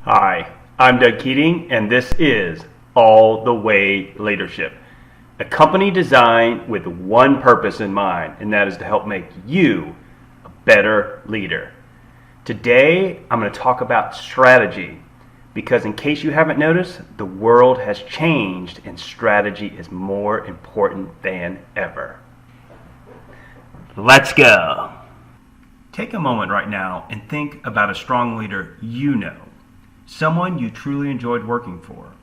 Hi, I'm Doug Keating, and this is All the Way Leadership, a company designed with one purpose in mind, and that is to help make you a better leader. Today, I'm going to talk about strategy, because in case you haven't noticed, the world has changed and strategy is more important than ever. Let's go. Take a moment right now and think about a strong leader you know. Someone you truly enjoyed working for.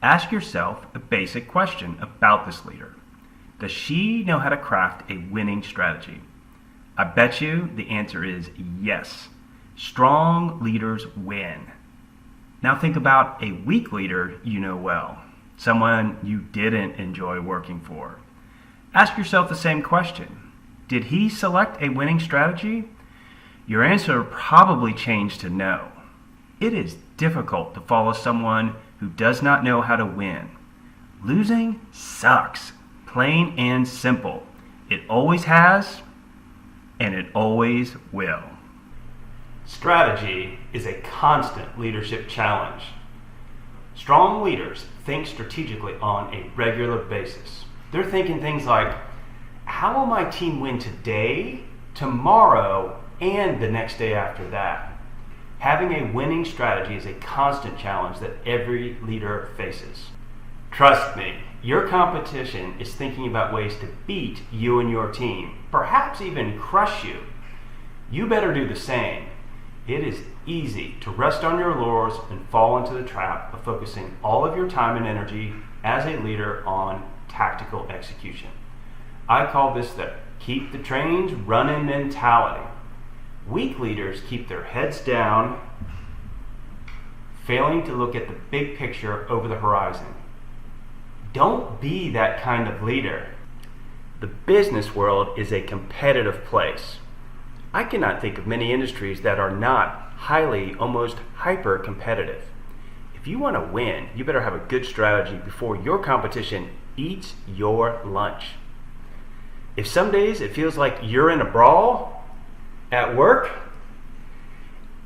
Ask yourself a basic question about this leader. Does she know how to craft a winning strategy? I bet you the answer is yes. Strong leaders win. Now think about a weak leader you know well. Someone you didn't enjoy working for. Ask yourself the same question. Did he select a winning strategy? Your answer probably changed to no. It is difficult to follow someone who does not know how to win. Losing sucks, plain and simple. It always has, and it always will. Strategy is a constant leadership challenge. Strong leaders think strategically on a regular basis. They're thinking things like, how will my team win today, tomorrow, and the next day after that? Having a winning strategy is a constant challenge that every leader faces. Trust me, your competition is thinking about ways to beat you and your team, perhaps even crush you. You better do the same. It is easy to rest on your laurels and fall into the trap of focusing all of your time and energy as a leader on tactical execution. I call this the keep the trains running mentality. Weak leaders keep their heads down, failing to look at the big picture over the horizon. Don't be that kind of leader. The business world is a competitive place. I cannot think of many industries that are not highly, almost hyper competitive. If you want to win, you better have a good strategy before your competition eats your lunch. If some days it feels like you're in a brawl at work,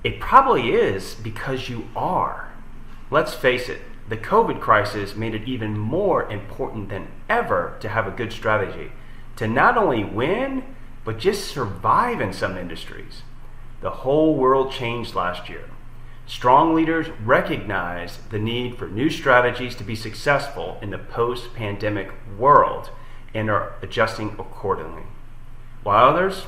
it probably is because you are. Let's face it, the COVID crisis made it even more important than ever to have a good strategy, to not only win, but just survive in some industries. The whole world changed last year. Strong leaders recognize the need for new strategies to be successful in the post-pandemic world and are adjusting accordingly. While others,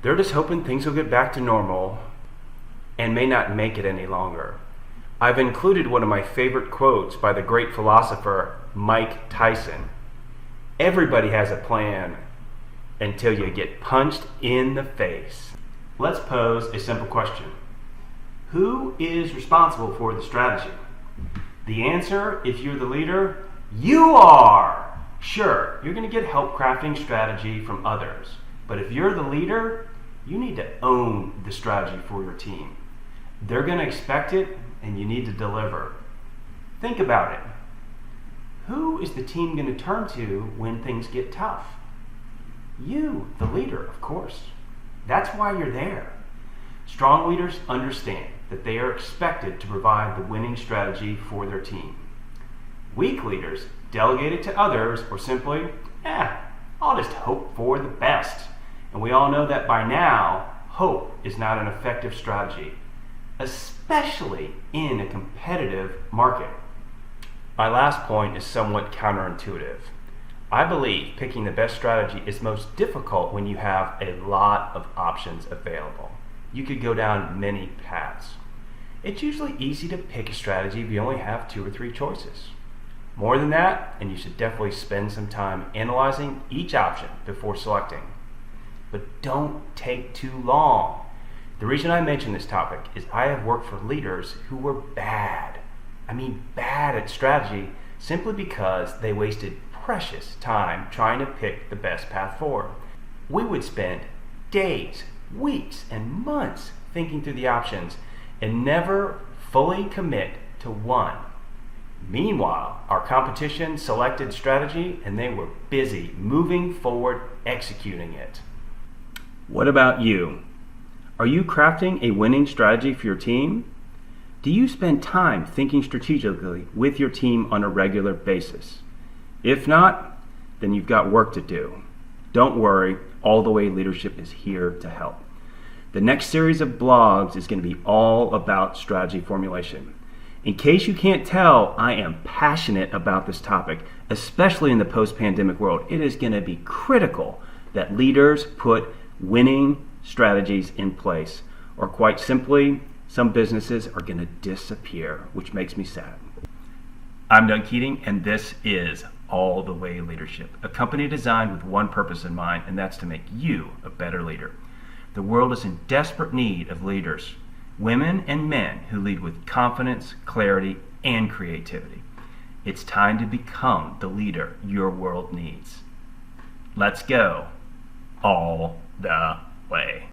they're just hoping things will get back to normal and may not make it any longer. I've included one of my favorite quotes by the great philosopher Mike Tyson. Everybody has a plan until you get punched in the face. Let's pose a simple question. Who is responsible for the strategy? The answer, if you're the leader, you are. Sure, you're going to get help crafting strategy from others. But if you're the leader, you need to own the strategy for your team. They're going to expect it, and you need to deliver. Think about it. Who is the team going to turn to when things get tough? You, the leader, of course. That's why you're there. Strong leaders understand that they are expected to provide the winning strategy for their team. Weak leaders delegate it to others or simply, I'll just hope for the best. And we all know that by now, hope is not an effective strategy, especially in a competitive market. My last point is somewhat counterintuitive. I believe picking the best strategy is most difficult when you have a lot of options available. You could go down many paths. It's usually easy to pick a strategy if you only have 2 or 3 choices. More than that, and you should definitely spend some time analyzing each option before selecting. But don't take too long. The reason I mention this topic is I have worked for leaders who were bad at strategy simply because they wasted precious time trying to pick the best path forward. We would spend days, weeks, and months thinking through the options and never fully commit to one. Meanwhile, our competition selected strategy and they were busy moving forward executing it. What about you? Are you crafting a winning strategy for your team? Do you spend time thinking strategically with your team on a regular basis? If not, then you've got work to do. Don't worry, All the Way Leadership is here to help. The next series of blogs is going to be all about strategy formulation. In case you can't tell, I am passionate about this topic, especially in the post-pandemic world. It is going to be critical that leaders put winning strategies in place, or quite simply, some businesses are going to disappear, which makes me sad. I'm Doug Keating, and this is All the Way Leadership, a company designed with one purpose in mind, and that's to make you a better leader. The world is in desperate need of leaders, women and men who lead with confidence, clarity, and creativity. It's time to become the leader your world needs. Let's go all the way.